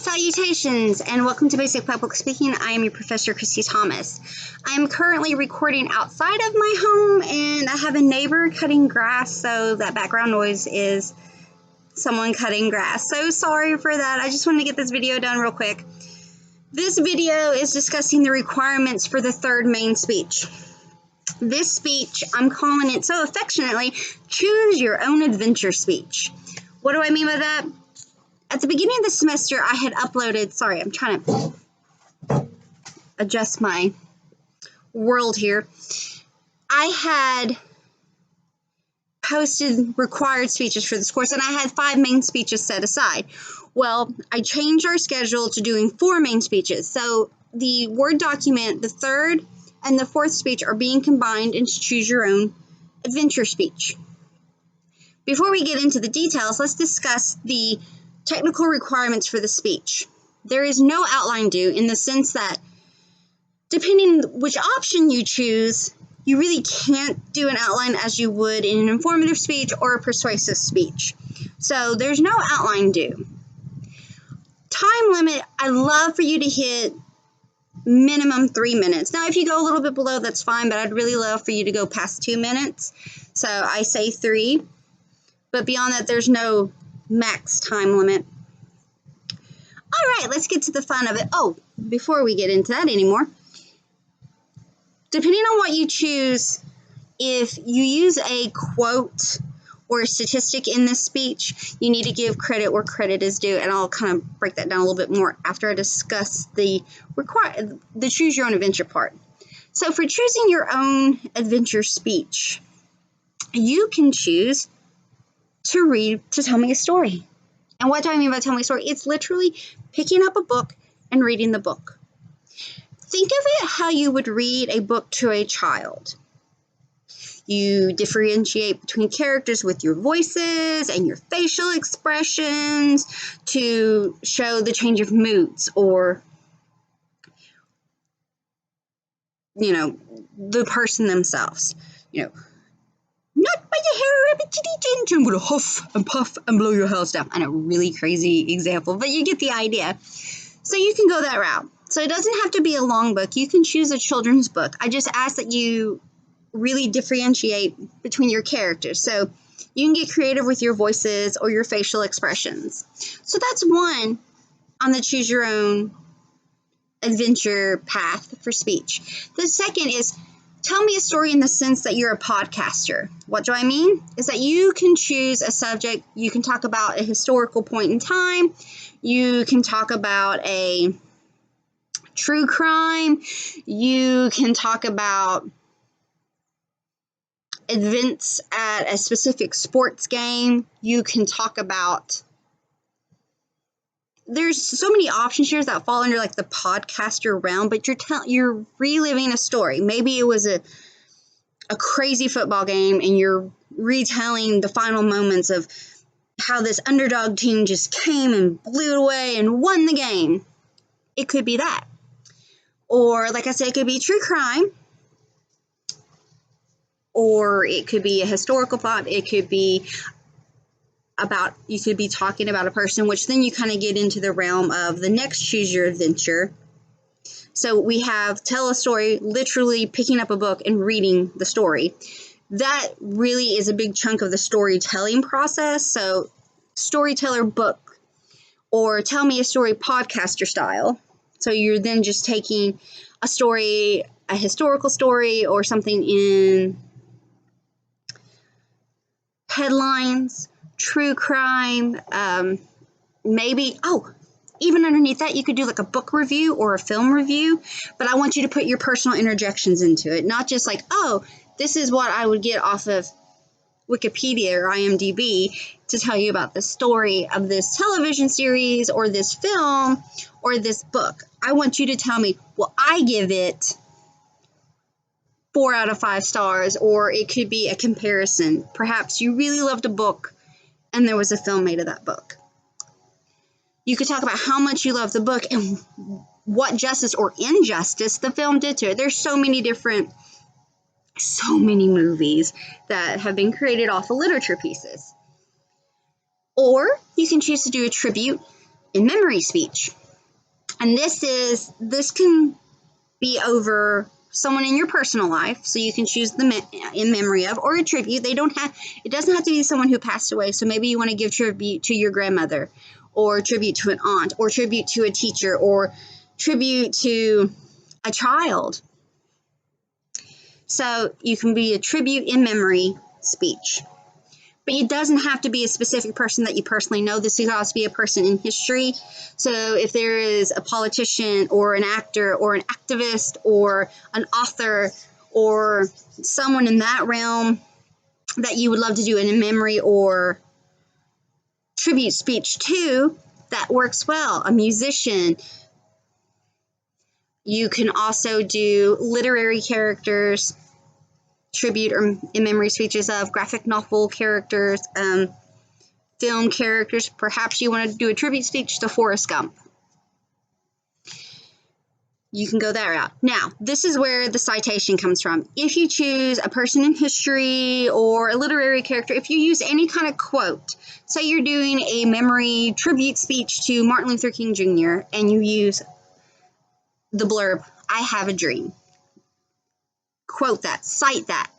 Salutations and welcome to Basic Public Speaking. I am your Professor Christy Thomas. I am currently recording outside of my home and I have a neighbor cutting grass, so that background noise is someone cutting grass. So sorry for that. I just wanted to get this video done real quick. This video is discussing the requirements for the third main speech. This speech, I'm calling it so affectionately, Choose Your Own Adventure speech. What do I mean by that? At the beginning of the semester, I had uploaded, sorry, I'm trying to adjust my world here. I had posted required speeches for this course, and I had 5 main speeches set aside. Well, I changed our schedule to doing 4 main speeches. So the Word document, the third and the fourth speech are being combined into Choose Your Own Adventure speech. Before we get into the details, let's discuss the technical requirements for the speech. There is no outline due in the sense that depending which option you choose, you really can't do an outline as you would in an informative speech or a persuasive speech. So there's no outline due. Time limit, I'd love for you to hit minimum 3 minutes. Now, if you go a little bit below, that's fine, but I'd really love for you to go past 2 minutes. So I say 3, but beyond that, there's no max time limit. All right, let's get to the fun of it. Oh, before we get into that anymore, depending on what you choose, if you use a quote or a statistic in this speech, you need to give credit where credit is due, and I'll kind of break that down a little bit more after I discuss the choose your own adventure part. So for choosing your own adventure speech, you can choose to tell me a story. And what do I mean by tell me a story? It's literally picking up a book and reading the book. Think of it how you would read a book to a child. You differentiate between characters with your voices and your facial expressions to show the change of moods or, the person themselves. Not by the hair of a titty tinge, I'm going to huff and puff and blow your house down. I know, really crazy example, but you get the idea. So you can go that route. So it doesn't have to be a long book. You can choose a children's book. I just ask that you really differentiate between your characters. So you can get creative with your voices or your facial expressions. So that's one on the choose your own adventure path for speech. The second is tell me a story in the sense that you're a podcaster. What do I mean? Is that you can choose a subject. You can talk about a historical point in time. You can talk about a true crime. You can talk about events at a specific sports game. You can talk about, there's so many options here that fall under like the podcaster realm, but you're reliving a story. Maybe it was a crazy football game and you're retelling the final moments of how this underdog team just came and blew it away and won the game. It could be that. Or like I said, it could be true crime. Or it could be a historical plot. It could be you could be talking about a person, which then you kind of get into the realm of the next choose your adventure. So we have tell a story, literally picking up a book and reading the story. That really is a big chunk of the storytelling process. So storyteller book or tell me a story podcaster style. So you're then just taking a story, a historical story or something in headlines, true crime, maybe, even underneath that, you could do like a book review or a film review, but I want you to put your personal interjections into it, not just like, this is what I would get off of Wikipedia or IMDb to tell you about the story of this television series or this film or this book. I want you to tell me, well, I give it 4 out of 5 stars, or it could be a comparison. Perhaps you really loved a book and there was a film made of that book. You could talk about how much you love the book and what justice or injustice the film did to it. There's so many movies that have been created off of literature pieces. Or you can choose to do a tribute. in-memory speech. And this can be over someone in your personal life, so you can choose the in memory of, or a tribute. It doesn't have to be someone who passed away. So maybe you want to give tribute to your grandmother, or tribute to an aunt, or tribute to a teacher, or tribute to a child. So you can be a tribute in memory speech. But it doesn't have to be a specific person that you personally know. This could also be a person in history. So if there is a politician or an actor or an activist or an author or someone in that realm that you would love to do an in memory or tribute speech to, that works well. A musician. You can also do literary characters, tribute or in memory speeches of graphic novel characters, film characters. Perhaps you want to do a tribute speech to Forrest Gump. You can go that route. Now, this is where the citation comes from. If you choose a person in history or a literary character, if you use any kind of quote, say you're doing a memory tribute speech to Martin Luther King Jr., and you use the blurb, "I have a dream." Quote that, cite that.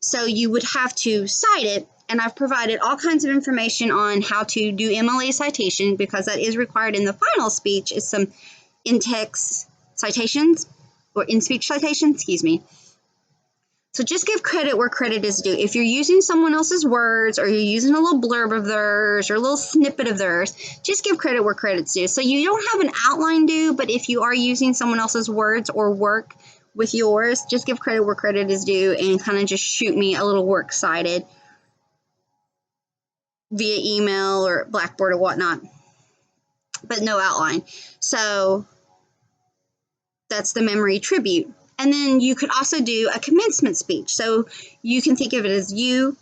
So you would have to cite it, and I've provided all kinds of information on how to do MLA citation, because that is required in the final speech, is some in-text citations, or in-speech citations, excuse me. So just give credit where credit is due. If you're using someone else's words, or you're using a little blurb of theirs, or a little snippet of theirs, just give credit where credit's due. So you don't have an outline due, but if you are using someone else's words or work with yours, just give credit where credit is due, and kind of just shoot me a little works cited via email or Blackboard or whatnot, but no outline. So that's the memory tribute. And then you could also do a commencement speech. So you can think of it as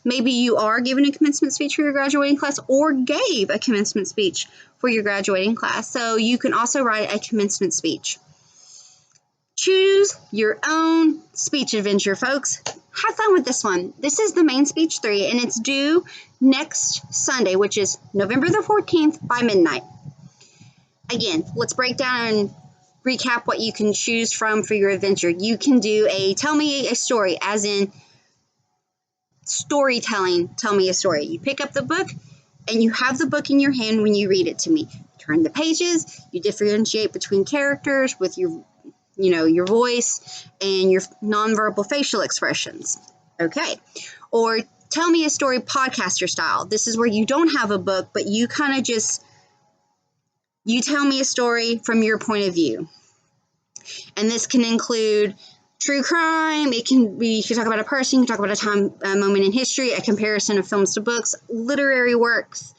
maybe you are giving a commencement speech for your graduating class, or gave a commencement speech for your graduating class. So you can also write a commencement speech. Choose your own speech adventure, folks. Have fun with this one. This is the main speech 3, and it's due next Sunday, which is November the 14th by midnight. Again, let's break down and recap what you can choose from for your adventure. You can do a tell me a story, as in storytelling, tell me a story. You pick up the book, and you have the book in your hand when you read it to me. Turn the pages, you differentiate between characters with your voice and your nonverbal facial expressions. Okay. Or tell me a story podcaster style. This is where you don't have a book, but you kind of you tell me a story from your point of view. And this can include true crime. You can talk about a person, you can talk about a moment in history, a comparison of films to books, literary works.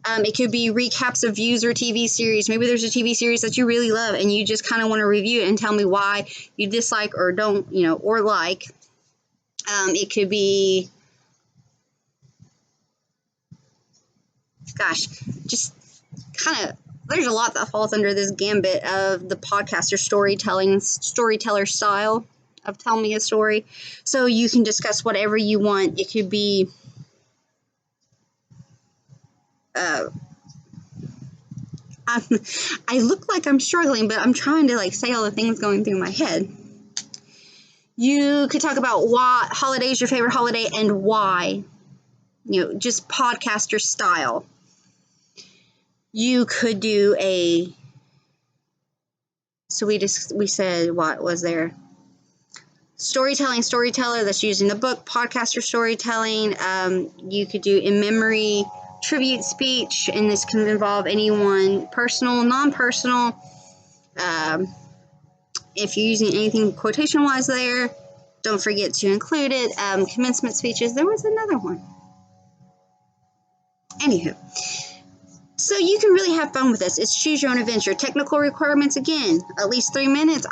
It could be recaps of views or TV series. Maybe there's a TV series that you really love, and you just kind of want to review it and tell me why you dislike or don't, or like. It could be, just kind of, there's a lot that falls under this gambit of the podcaster storyteller style of tell me a story. So you can discuss whatever you want. It could be I look like I'm struggling, but I'm trying to say all the things going through my head. You could talk about what holiday is your favorite holiday and why. Just podcaster style. You could do we said, what was there? Storyteller that's using the book, podcaster storytelling. You could do in memory tribute speech, and this can involve anyone, personal, non-personal. If you're using anything quotation-wise there, don't forget to include it. Commencement speeches, there was another one. Anywho, so you can really have fun with this. It's choose your own adventure. Technical requirements, again, at least 3 minutes.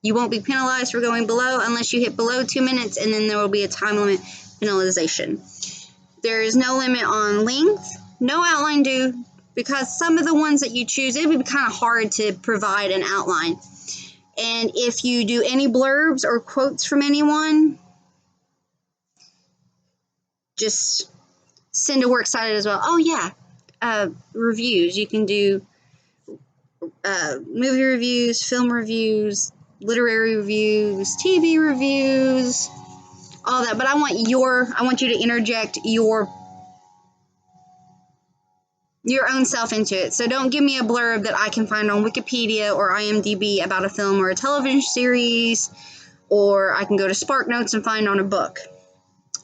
You won't be penalized for going below unless you hit below 2 minutes, and then there will be a time limit penalization. There is no limit on length, no outline due, because some of the ones that you choose, it would be kind of hard to provide an outline. And if you do any blurbs or quotes from anyone, just send a works cited as well. Oh yeah, reviews. You can do movie reviews, film reviews, literary reviews, TV reviews, all that. But I want you to interject your own self into it. So don't give me a blurb that I can find on Wikipedia or IMDb about a film or a television series, or I can go to SparkNotes and find on a book.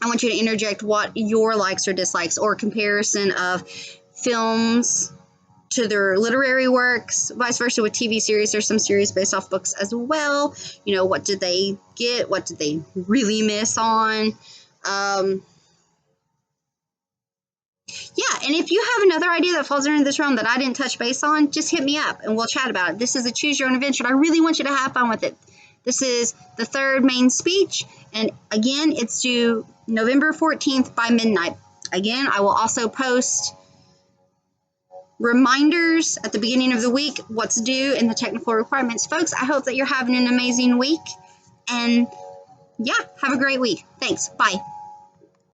I want you to interject what your likes or dislikes, or comparison of films to their literary works, vice versa with TV series. There's some series based off books as well. You know, what did they get? What did they really miss on? Yeah, and if you have another idea that falls under this realm that I didn't touch base on, just hit me up and we'll chat about it. This is a choose your own adventure, and I really want you to have fun with it. This is the third main speech, and again, it's due November 14th by midnight. Again, I will also post reminders at the beginning of the week, what's due and the technical requirements. Folks, I hope that you're having an amazing week, and yeah, have a great week. Thanks. Bye.